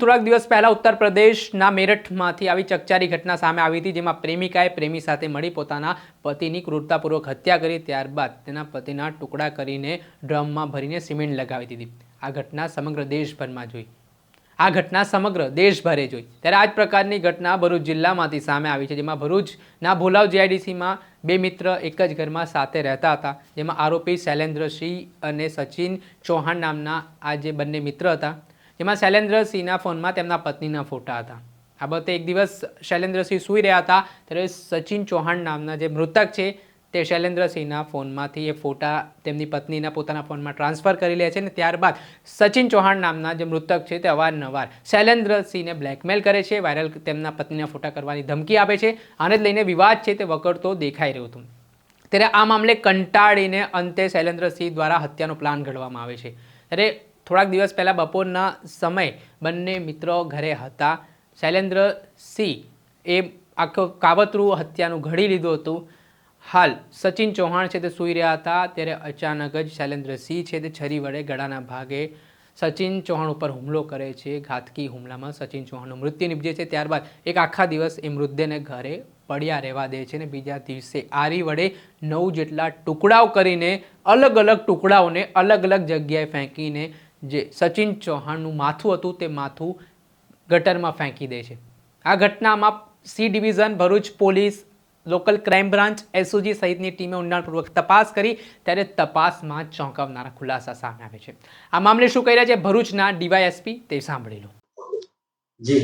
થોડાક દિવસ પહેલા ઉત્તર પ્રદેશના મેરઠમાંથી આવી ચકચારી ઘટના સામે આવી હતી, જેમાં પ્રેમિકાએ પ્રેમી સાથે મળી પોતાના પતિની ક્રૂરતાપૂર્વક હત્યા કરી, ત્યારબાદ તેના પતિના ટુકડા કરીને ડ્રમમાં ભરીને સિમેન્ટ લગાવી દીધી। આ ઘટના સમગ્ર દેશભરે જોઈ ત્યારે આ જ પ્રકારની ઘટના ભરૂચ જિલ્લામાંથી સામે આવી છે, જેમાં ભરૂચના ભોલાવ જીઆઈડીસીમાં બે મિત્ર એક જ ઘરમાં સાથે રહેતા હતા, જેમાં આરોપી શૈલેન્દ્રસિંહ અને સચિન ચૌહાણ નામના આ જે બંને મિત્ર હતા, જેમાં શૈલેન્દ્રસિંહના ફોનમાં તેમના પત્નીના ફોટા હતા। આ બાબતે એક દિવસ શૈલેન્દ્રસિંહ સૂઈ રહ્યા હતા ત્યારે સચિન ચૌહાણ નામના જે મૃતક છે તે શૈલેન્દ્રસિંહના ફોનમાંથી એ ફોટા તેમની પત્નીના પોતાના ફોનમાં ટ્રાન્સફર કરી લે છે અને ત્યારબાદ સચિન ચૌહાણ નામના જે મૃતક છે તે અવારનવાર શૈલેન્દ્રસિંહને બ્લેકમેલ કરે છે, વાયરલ તેમના પત્નીના ફોટા કરવાની ધમકી આપે છે। આને જ લઈને વિવાદ છે તે વકરતો દેખાઈ રહ્યો હતો। ત્યારે આ મામલે કંટાળીને અંતે શૈલેન્દ્રસિંહ દ્વારા હત્યાનો પ્લાન ઘડવામાં આવે છે। ત્યારે થોડાક દિવસ પહેલાં બપોરના સમયે બંને મિત્રો ઘરે હતા। શૈલેન્દ્રસિંહ એ આખો કાવતરું હત્યાનું ઘડી લીધું હતું। હાલ સચિન ચૌહાણ છે તે સૂઈ રહ્યા હતા ત્યારે અચાનક જ શૈલેન્દ્રસિંહ છે તે છરી વડે ગળાના ભાગે સચિન ચૌહાણ ઉપર હુમલો કરે છે। ઘાતકી હુમલામાં સચિન ચૌહાણનું મૃત્યુ નિપજે છે। ત્યારબાદ એક આખા દિવસ એ મૃતદેહને ઘરે પડ્યા રહેવા દે છે અને બીજા દિવસે આરી વડે 9 જેટલા ટુકડાઓ કરીને અલગ અલગ ટુકડાઓને અલગ અલગ જગ્યાએ ફેંકીને જે સચિન ચૌહાણનું માથું હતું તે માથું ગટરમાં ફેંકી દે છે। આ ઘટનામાં C division Bharuch police, local crime branch, SOG સહિતની ટીમે ઊંડાણપૂર્વક તપાસ કરી ત્યારે તપાસમાં ચોંકાવનારા ખુલાસા સામે આવે છે। આ મામલે શું કહી રહ્યા છે ભરૂચના ડીવાયએસપી તે સાંભળી લો। જી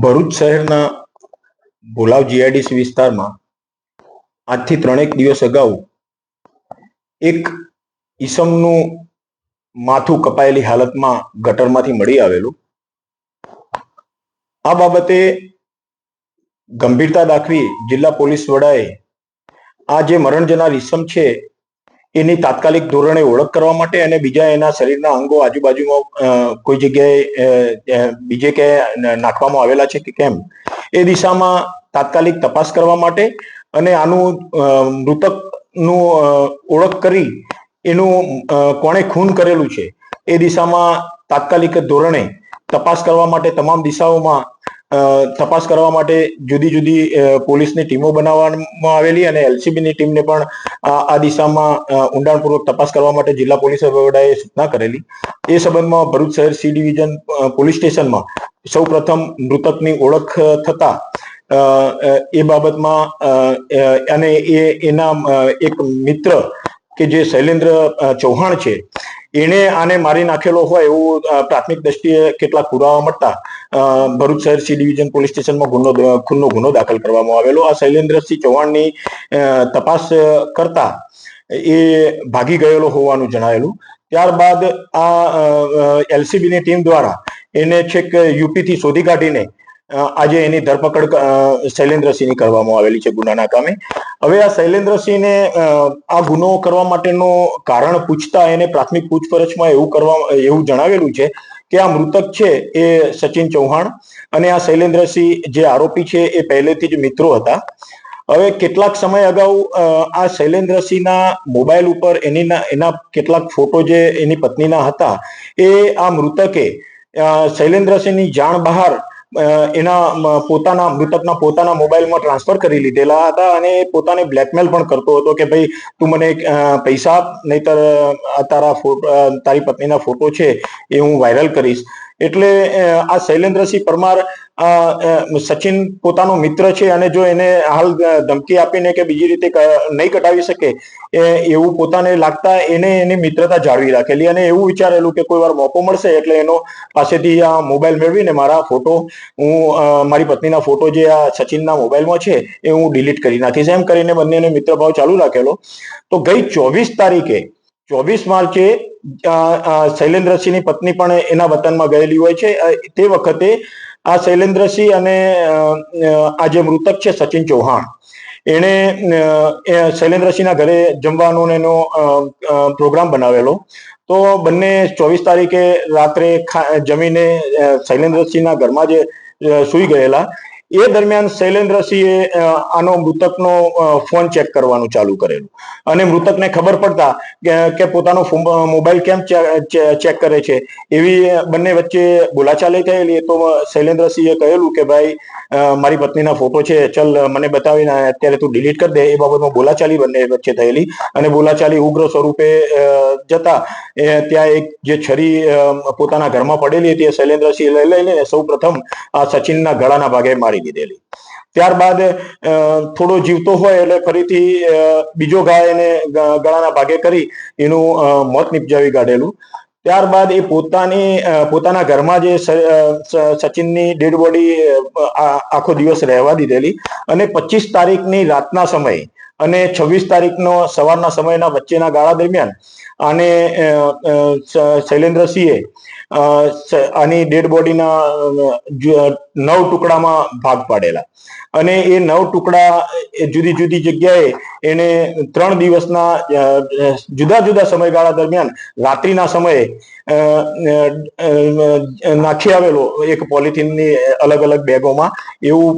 ભરૂચ શહેરના ભોલાવ જીઆઈડીસી વિસ્તારમાં આજથી 3 દિવસ અગાઉ એક ઈસમનું માથું કપાયેલી હાલતમાં ગટરમાંથી મળી આવેલું। આ બાબતે ગંભીરતા દાખવી જિલ્લા પોલીસ વડાએ આ જે મરણ જનાર ઈસમ છે એની તાત્કાલિક ધોરણે ઓળખ કરવા માટે અને બીજા એના શરીરના અંગો આજુબાજુમાં કોઈ જગ્યાએ બીજે ક્યાંય નાખવામાં આવેલા છે કે કેમ એ દિશામાં તાત્કાલિક તપાસ કરવા માટે અને આનું મૃતકનું ઓળખ કરી એનું કોણે ખૂન કરેલું છે એ દિશામાં તાત્કાલિક ધોરણે તપાસ કરવા માટે તમામ દિશાઓમાં તપાસ કરવા માટે જુદી જુદી પોલીસની ટીમો બનાવવામાં આવેલી અને એલસીબીની ટીમને પણ આ દિશામાં ઊંડાણપૂર્વક તપાસ કરવા માટે જિલ્લા પોલીસ વડાએ સૂચના કરેલી। એ સંબંધમાં ભરૂચ શહેર સી ડિવિઝન પોલીસ સ્ટેશનમાં સૌપ્રથમ મૃતકની ઓળખ થતા એ બાબતમાં અને એના એક મિત્ર કે જે શૈલેન્દ્ર ચૌહાણ છે એને આને મારી નાખેલો હોય એવું પ્રાથમિક દ્રષ્ટિએ કેટલાક પુરાવા મળતા ભરૂચ શહેર સી ડિવિઝન પોલીસ સ્ટેશનમાં ખૂનનો ગુનો દાખલ કરવામાં આવેલો। આ શૈલેન્દ્રસિંહ ચૌહાણની તપાસ કરતા એ ભાગી ગયેલો હોવાનું જણાયેલું। ત્યારબાદ આ એલસીબીની ટીમ દ્વારા એને છેક યુપીથી શોધી કાઢીને આજે એની ધરપકડ શૈલેન્દ્રસિંહની કરવામાં આવેલી છે ગુનાના કામે। હવે આ શૈલેન્દ્રસિંહને આ ગુનો કરવા માટેનું કારણ પૂછતા એને પ્રાથમિક પૂછપરછમાં એવું જણાવેલું છે કે આ મૃતક છે એ સચિન ચૌહાણ અને આ શૈલેન્દ્રસિંહ જે આરોપી છે એ પહેલેથી જ મિત્રો હતા। હવે કેટલાક સમય અગાઉ આ શૈલેન્દ્રસિંહના મોબાઈલ ઉપર એના કેટલાક ફોટો જે એની પત્નીના હતા એ આ મૃતકે શૈલેન્દ્રસિંહની જાણ બહાર એના મૃતકના પોતાના મોબાઈલમાં ટ્રાન્સફર કરી લીધેલા હતા અને પોતાને બ્લેકમેલ પણ કરતો હતો કે ભાઈ તું મને પૈસા આપ નહીતર તારી પત્નીના ફોટો છે એ હું વાયરલ કરીશ। એટલે આ શૈલેન્દ્રસિંહ પરમાર સચિન પોતાનો મિત્ર છે અને જો એને હાલ ધમકી આપીને કે બીજી રીતે નહીં કટાવી શકે એવું પોતાને લાગતા એને એની મિત્રતા જાળવી રાખેલી અને એવું વિચારેલું કે કોઈ વાર મોકો મળશે એટલે એનો પાસેથી આ મોબાઈલ મેળવીને મારા ફોટો મારી પત્નીના ફોટો જે આ સચિનના મોબાઈલમાં છે એ હું ડિલીટ કરી નાખીશ એમ કરીને બંનેને મિત્રભાવ ચાલુ રાખેલો। તો ગઈ 24 માર્ચે શૈલેન્દ્રસિંહની પત્ની પણ એના વતનમાં ગયેલી હોય છે। તે વખતે આ શૈલેન્દ્રસિંહ અને આ જે મૃતક છે સચિન ચૌહાણ એણે શૈલેન્દ્રસિંહના ઘરે જમવાનો એનો પ્રોગ્રામ બનાવેલો। તો બંને 24 તારીખે રાત્રે જમીને શૈલેન્દ્રસિંહના ઘરમાં જે સૂઈ ગયેલા એ દરમિયાન શૈલેન્દ્રસિંહે આનો મૃતકનો ફોન ચેક કરવાનું ચાલુ કરેલું અને મૃતકને ખબર પડતા કે પોતાનો મોબાઈલ કેમ ચેક કરે છે એવી બંને વચ્ચે બોલાચાલી થયેલી. તો શૈલેન્દ્રસિંહે કહેલું કે ભાઈ મારી પત્નીના ફોટો છે, ચલ મને બતાવીને અત્યારે તું ડિલીટ કરી દે. એ બાબતમાં બોલાચાલી બંને વચ્ચે થયેલી અને બોલાચાલી ઉગ્ર સ્વરૂપે જતા ત્યાં એક જે છરી પોતાના ઘરમાં પડેલી હતી એ શૈલેન્દ્રસિંહ લઈને સૌ પ્રથમ આ સચિનના ગળાના ભાગે મારી દીધેલી. ત્યારબાદ થોડો જીવતો હોય એટલે ફરીથી બીજો ઘા એને ગળાના ભાગે કરી એનું મોત નિપજાવી કાઢેલું. ત્યારબાદ એ પોતાના ઘરમાં જે સચિનની ડેડ બોડી આખો દિવસ રહેવા દીધેલી અને 25 તારીખની રાતના સમય અને 26 તારીખનો સવારના સમયના વચ્ચેના ગાળા દરમિયાન આને શૈલેન્દ્રસિંહે આની ડેડ બોડીના 9 ટુકડામાં ભાગ પાડેલા અને એ 9 ટુકડા જુદી જુદી જગ્યાએ એને 3 દિવસના જુદા જુદા સમયગાળા દરમિયાન રાત્રિના સમયે નાખી આવેલો એક પોલિથીનની અલગ અલગ બેગોમાં, એવું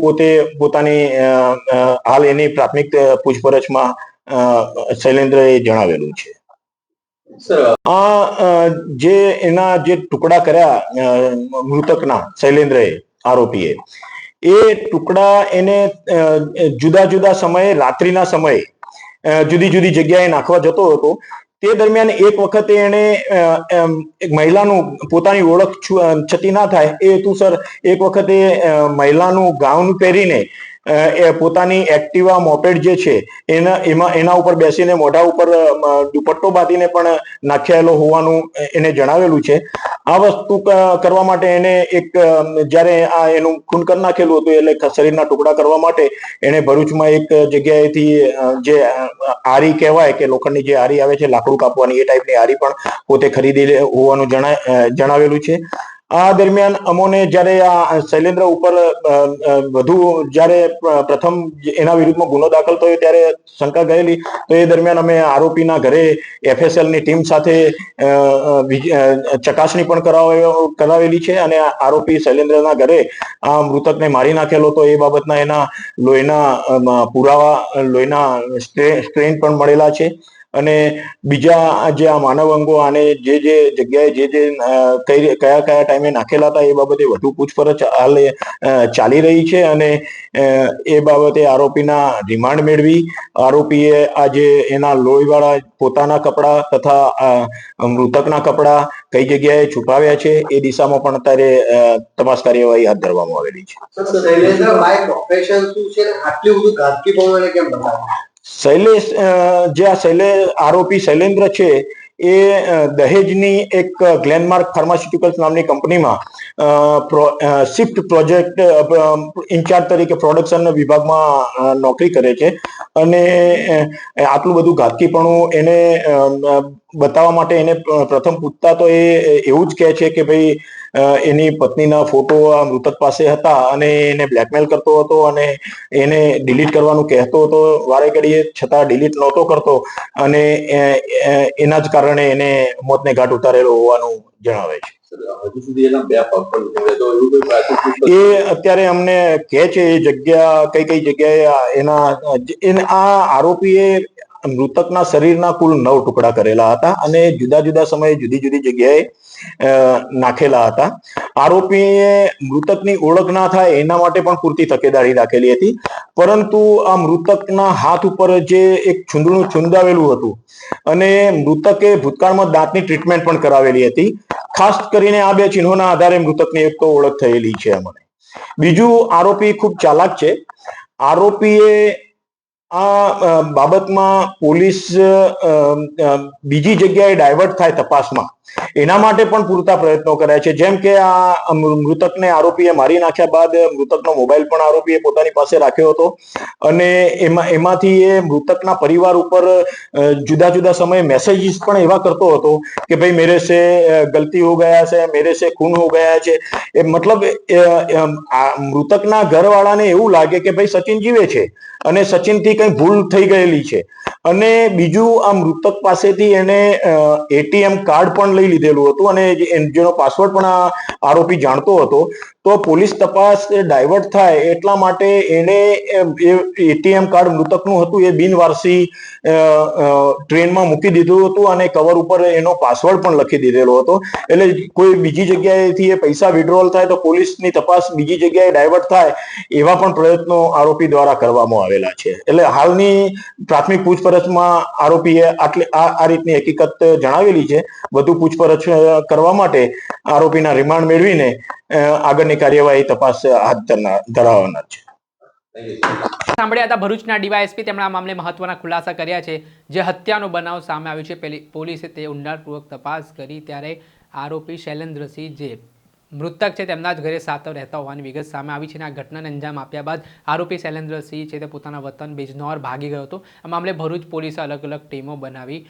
પોતાની હાલ એની પ્રાથમિક પૂછપરછમાં શૈલેન્દ્રએ જણાવેલું છે. જે એના જે ટુકડા કર્યા મૃતકના શૈલેન્દ્રએ, આરોપીએ, એ ટુકડા એને જુદા જુદા સમયે રાત્રિના સમયે જુદી જુદી જગ્યાએ નાખવા જતો હતો. તે દરમિયાન એક વખતે એને એક મહિલાનું પોતાની ઓળખ છતી ના થાય એ હેતુસર એક વખતે મહિલાનું ગાઉન પહેરીને પોતાની એક્ટિવા મોપેડ જે છે એના ઉપર બેસીને મોઢા ઉપર દુપટ્ટો બાંધીને પણ નાખ્યાયેલો હોવાનું એને જણાવેલું છે. આ વસ્તુ કરવા માટે એને જ્યારે એનું ખૂન કરી નાખેલું હતું એટલે શરીરના ટુકડા કરવા માટે એને ભરૂચમાં એક જગ્યાએથી જે આરી કહેવાય કે લોખંડની જે આરી આવે છે લાકડું કાપવાની, એ ટાઈપની આરી પણ પોતે ખરીદી હોવાનું જણાવેલું છે. આ દરમિયાન અમોને જ્યારે આ શૈલેન્દ્ર ઉપર વધુ જ્યારે પ્રથમ એના વિરુદ્ધમાં ગુનો દાખલ થયો ત્યારે શંકા ગયેલી. તો એ દરમિયાન અમે આરોપીના ઘરે FSLની ટીમ સાથે ચકાસણી પણ કરાવેલી છે અને આરોપી શૈલેન્દ્રના ઘરે આ મૃતકને મારી નાખેલો તો એ બાબતના એના લોહીના પુરાવા, લોહીના સ્ટ્રેન પણ મળેલા છે. અને બીજા જે આ માનવ અંગો આને જે જગ્યાએ કયા ટાઈમે નાખેલા હતા એ બાબતે વધુ પૂછપરછ હાલ ચાલી રહી છે અને એ બાબતે આરોપીના રિમાન્ડ મેળવી આરોપીએ આજે એના લોહીવાળા પોતાના કપડા તથા મૃતકના કપડા કઈ જગ્યાએ છુપાવ્યા છે એ દિશામાં પણ અત્યારે તપાસ કાર્યવાહી હાથ ધરવામાં આવેલી છે. આરોપી શૈલેન્દ્ર છે એ દહેજની એક ગ્લેનમાર્ક ફાર્માસ્યુટિકલ્સ નામની કંપનીમાં શિફ્ટ પ્રોજેક્ટ ઇન્ચાર્જ તરીકે પ્રોડક્શન વિભાગમાં નોકરી કરે છે અને આટલું બધું ઘાતકીપણું એને બતાવવા માટે એને પ્રથમ પૂછતા તો એ એવું જ કહે છે કે ભાઈ એની પત્નીના ફોટો આ મૃતક પાસે હતા અને એને બ્લેકમેલ કરતો હતો અને એને ડિલીટ કરવાનું કહેતો હતો વારે ઘડીએ, છતાં ડિલીટ નહોતો કરતો અને એના જ કારણે એને મોતને ઘાટ ઉતારેલો હોવાનું જણાવે છે. હજુ સુધી એના 2 પગ એ અત્યારે અમને કહે છે એ જગ્યા કઈ જગ્યાએ આ આરોપીએ મૃતકના શરીરના કુલ 9 ટુકડા કરેલા હતા અને જુદા જુદા સમયે જુદી જુદી જગ્યાએ નાખેલા હતા. આરોપીએ મૃતકની ઓળખ ના થાય એના માટે પણ પૂરતી તકેદારી રાખેલી હતી, પરંતુ આ મૃતકના હાથ ઉપર જે એક છૂંદણું છૂંદાવેલું હતું અને મૃતકે ભૂતકાળમાં દાંતની ટ્રીટમેન્ટ પણ કરાવેલી હતી. ખાસ કરીને આ 2 ચિહ્નોના આધારે મૃતકની એક તો ઓળખ થયેલી છે અમને. બીજું, આરોપી ખૂબ ચાલાક છે. આરોપીએ આ બાબતમાં પોલીસ બીજી જગ્યાએ ડાયવર્ટ થાય તપાસમાં એના માટે પણ પૂરતા પ્રયત્નો કર્યા છે. જેમ કે આ મૃતકને આરોપીએ મારી નાખ્યા બાદ મૃતકનો મોબાઈલ પણ આરોપીએ પોતાની પાસે રાખ્યો હતો અને એમાંથી એ મૃતકના પરિવાર ઉપર જુદા જુદા સમયે મેસેજીસ પણ એવા કરતો હતો કે ભાઈ મેરે સે ગલતી હો ગયા છે, મેરે સે ખૂન હો ગયા છે. એ મતલબ મૃતકના ઘરવાળાને એવું લાગે કે ભાઈ સચિન જીવે છે અને સચિનથી કઈ ભૂલ થઈ ગયેલી છે. અને બીજું, આ મૃતક પાસેથી એને ATM કાર્ડ પણ લઈ લીધેલું હતું અને જેનો પાસવર્ડ પણ આ આરોપી જાણતો હતો. તો પોલીસ તપાસ ડાયવર્ટ થાય એટલા માટે એને એટીએમ કાર્ડ મૃતકનું હતું એ બિનવારસી ટ્રેનમાં મૂકી દીધું હતું અને કવર ઉપર એનો પાસવર્ડ પણ લખી દીધેલો હતો. એટલે કોઈ બીજી જગ્યાએથી એ પૈસા વિડ્રોલ થાય તો પોલીસની તપાસ બીજી જગ્યાએ ડાયવર્ટ થાય એવા પણ પ્રયત્નો આરોપી દ્વારા કરવામાં આવેલા છે. એટલે હાલની પ્રાથમિક પૂછપરછમાં આરોપીએ આ રીતની હકીકત જણાવેલી છે. વધુ પૂછપરછ કરવા માટે આરોપીના રિમાન્ડ મેળવીને આગળની કાર્યવાહી તપાસ હાથ ધરાવવાના છે. સાંભળ્યા હતા ભરૂચના ડીવાયએસપી, તેમણે આ મામલે મહત્વના ખુલાસા કર્યા છે. જે હત્યાનો બનાવ સામે આવ્યો છે, પોલીસે તે ઊંડાણપૂર્વક તપાસ કરી ત્યારે આરોપી શૈલેન્દ્રસિંહ જે મૃતક છે તેમના જ ઘરે સાથે રહેતા હોવાની વિગત સામે આવી છે. અને આ ઘટનાને અંજામ આપ્યા બાદ આરોપી શૈલેન્દ્રસિંહ છે તે પોતાના વતન બિજનૌર ભાગી ગયો હતો. આ મામલે ભરૂચ પોલીસે અલગ અલગ ટીમો બનાવી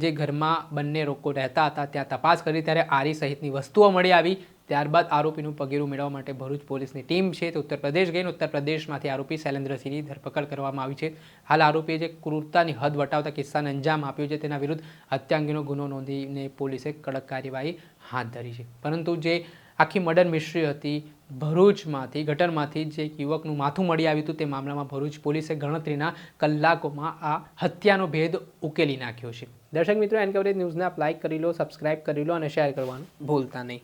જે ઘરમાં બંને લોકો રહેતા હતા ત્યાં તપાસ કરી ત્યારે આરી સહિતની વસ્તુઓ મળી આવી. ત્યારબાદ આરોપીનું પગેરું મેળવવા માટે ભરૂચ પોલીસની ટીમ છે તે ઉત્તર પ્રદેશ ગઈ. ઉત્તર પ્રદેશમાંથી આરોપી શૈલેન્દ્રસિંહની ધરપકડ કરવામાં આવી છે. હાલ આરોપીએ જે ક્રૂરતાની હદ વટાવતા કિસ્સાને અંજામ આપ્યો છે તેના વિરુદ્ધ હત્યા અંગેનો ગુનો નોંધીને પોલીસે કડક કાર્યવાહી હાથ ધરી છે. પરંતુ જે આખી મર્ડર મિસ્ટ્રી હતી ભરૂચમાંથી ગટરમાંથી જે યુવકનું માથું મળી આવ્યું હતું તે મામલામાં ભરૂચ પોલીસે ગણતરીના કલાકોમાં આ હત્યાનો ભેદ ઉકેલી નાખ્યો છે. દર્શક મિત્રો, એનકવરેજ ન્યૂઝને આપ લાઇક કરી લો, સબસ્ક્રાઇબ કરી લો અને શેર કરવાનું ભૂલતા નહીં.